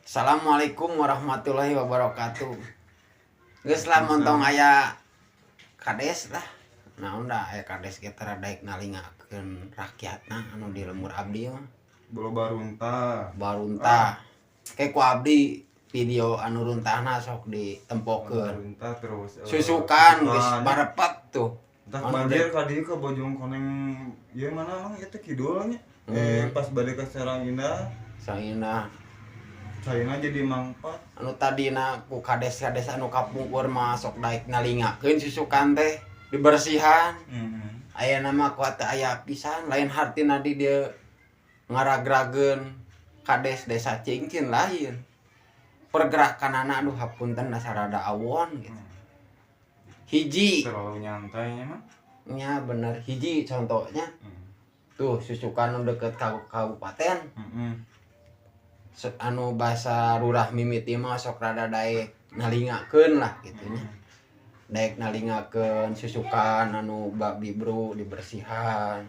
Assalamualaikum warahmatullahi wabarakatuh. Geus lah montong aya kades lah. Naon da aya kades kita radaek nalingakeun rakyatna anu di lemur abdi mah. Bolo barunta. Barunta. Kayak ku abdi video anu runtahna sok ditempokeun. Barunta terus Susukan geus barepet tuh. Entah banjir ka dieu ka Bojong Koneng ieu mana mah eta kidulnya. Pas bade ka Sarangina. Saina jadi mangpat. Anu tadina ku kades-kades anu kapungkur masuk daek nalingakeun susukan teh dibersihan. Aya nama ku teh aya pisan lain hartina di dieu ngaragrageun kades desa Cingcin lain. Pergerakanana aduh hapunten dasarada awon gitu. Hiji Terlalu nyantainya mah. nya bener hiji contohnya. Tuh susukan anu deket kabupaten. Anu bahasa lurah mimiti mah sok rada daek nalingakeun lah gitu nya. Daek nalingakeun susukan anu babi bro dibersihan.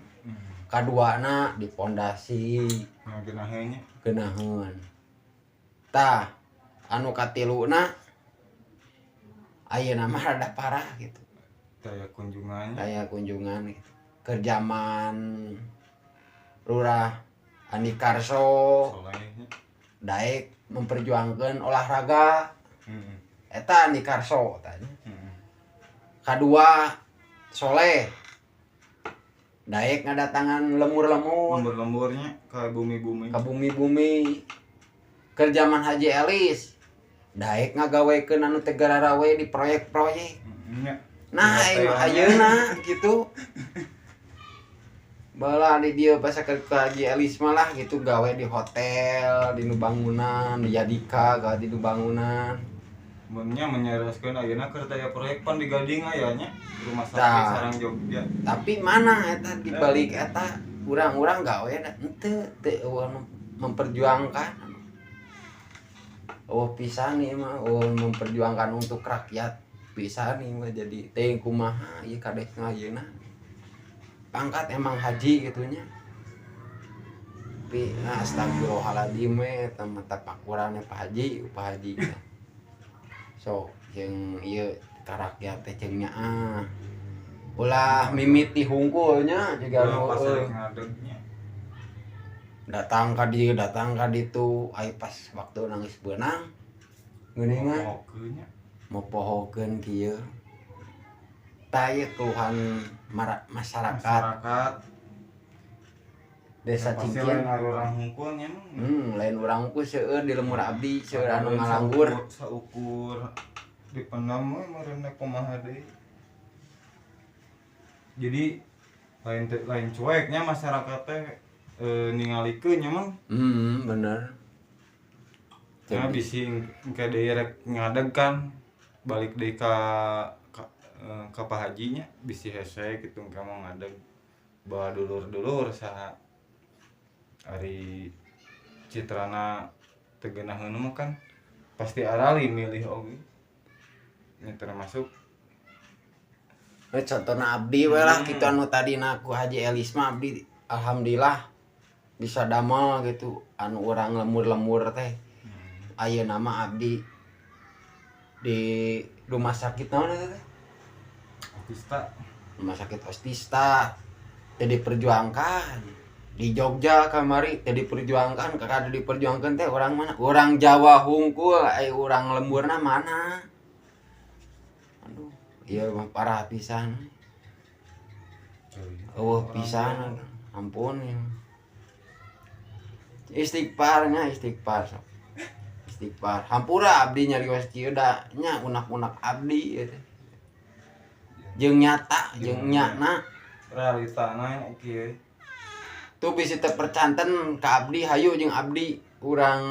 Kaduana dipondasi geunaheun. Tah anu katiluna ayeuna mah rada parah gitu. Daya kunjungan gitu. Kerjaman lurah Andi Karso daek memperjuangkan olahraga. Eta Andi Karso tanya. Kadua Soleh daek ngadatangan lemur-lemurnya ke bumi-bumi. Kerjaman Haji Elis daek ngagawekeun anu teh gararawe di proyek-proyek. Nah ayeuna gitu. Bala di dieu pas ke Haji Elis malah gitu gawe di hotel, di nu bangunan, di Yadika gawe di nu bangunan. Munnya menyeraskeun ayeuna keur taya proyek pan di Gading aya nya rumah sakit sareng Jogja. Tapi mana eta di balik eta urang-urang gawe da henteu teu memperjuangkan. Oh pisan ieu mah memperjuangkan untuk rakyat pisan ieu mah jadi teh kumaha ieu kades ayeuna. Pangkat emang haji gitunya. Tapi astagfirullahaladzim eta mah tapakurane Pak Haji, Pak Haji. So, jeung ieu ka rakyat teh ceung nya ulah mimiti hungkulnya juga anu datang ka ditu ai pas waktu nangis beunang geuningan mopohokeun kieu. Taya keluhan masyarakat desa Cingcin lain urang hungkul seueur di lemur abdi seueur anu ngalanggur saukur dipendam we marana kumaha deui. Jadi lain cueknya masyarakat teh ningalikeun nya mah. Bener. Ya bisi engke deui rek ngadeg kan balik deui ka Pak Hajinya bisi hese gitu engke mau ngadeg bawa dulur-dulur saha ari citrana teu geunaheun mah kan pasti arali milih oge. Nya termasuk contohna abdi we lah kitu anu tadina ku Haji Elis mah abdi alhamdulillah bisa damel gitu anu urang lemur-lemur teh. Ayeuna mah abdi di rumah sakit naon eta teh? Rumah sakit Ostista jadi perjuangkan di Jogja kamari jadi perjuangkan kakak diperjuangkan teh orang mana orang Jawa hungkul orang lemburna mana aduh iya mah parah pisan pisan ampun ya. Istighfar hampura abdi nyarios kieu da nya unak-unak abdi eta jeung nyata jeung nyana realitana kieu tuh bisa terpercanten ka abdi hayu jeung abdi urang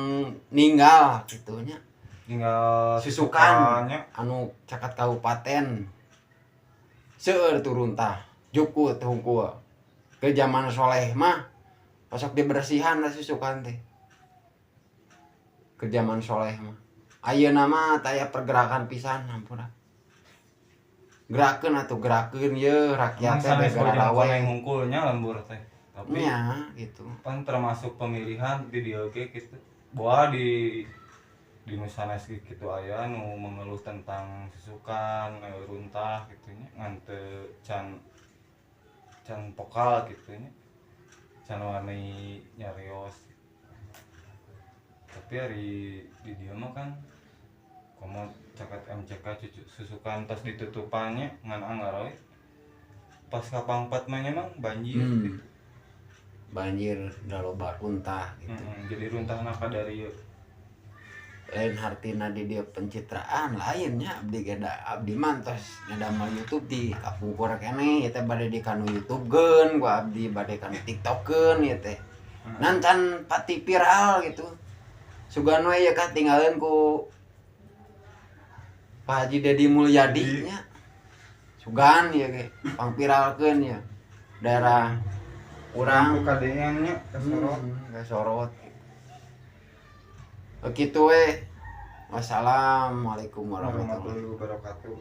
ninggal kitu nya tinggal susukan anu caket kabupaten seueur turun tah jukut hungkul ke zaman Soleh mah pasok dibersihan lah susukan teh ke zaman Soleh mah ayeuna mah taya pergerakan pisan hampura gerakeun ye rakyat teh gara-gara we ngungkulnya lembur teh tapi nya gitu pan termasuk pemilihan di dieu ge kitu boa di di nu sanes kitu aya nu mengeluh tentang susukan runtah kitu nya ngan teu can pokal kitu nya can wani nyarios. Tapi hari di dia mah kan komo caket MCK cucu susukan tos ditutupannya ngan anggar we pas kapangpat mah emang banjir gitu. Banjir da loba runtah gitu. Jadi runtah naka dari Lain hartina di dia pencitraan lainnya abdi geda abdi mantos ngadamel YouTube di kapungkur keneh eta bade di kanu YouTubekeun ku abdi bade kanu TikTokkeun ieu teh. Nan can pati viral gitu. Sugan we ya katinggalin ku Pak Haji Dedi Mulyadi nya. Sugan ya ge pangviralkeun ya. Daerah urang kadengan nya kasorot. Kasorot. Begitu we. Wassalamualaikum warahmatullahi wabarakatuh.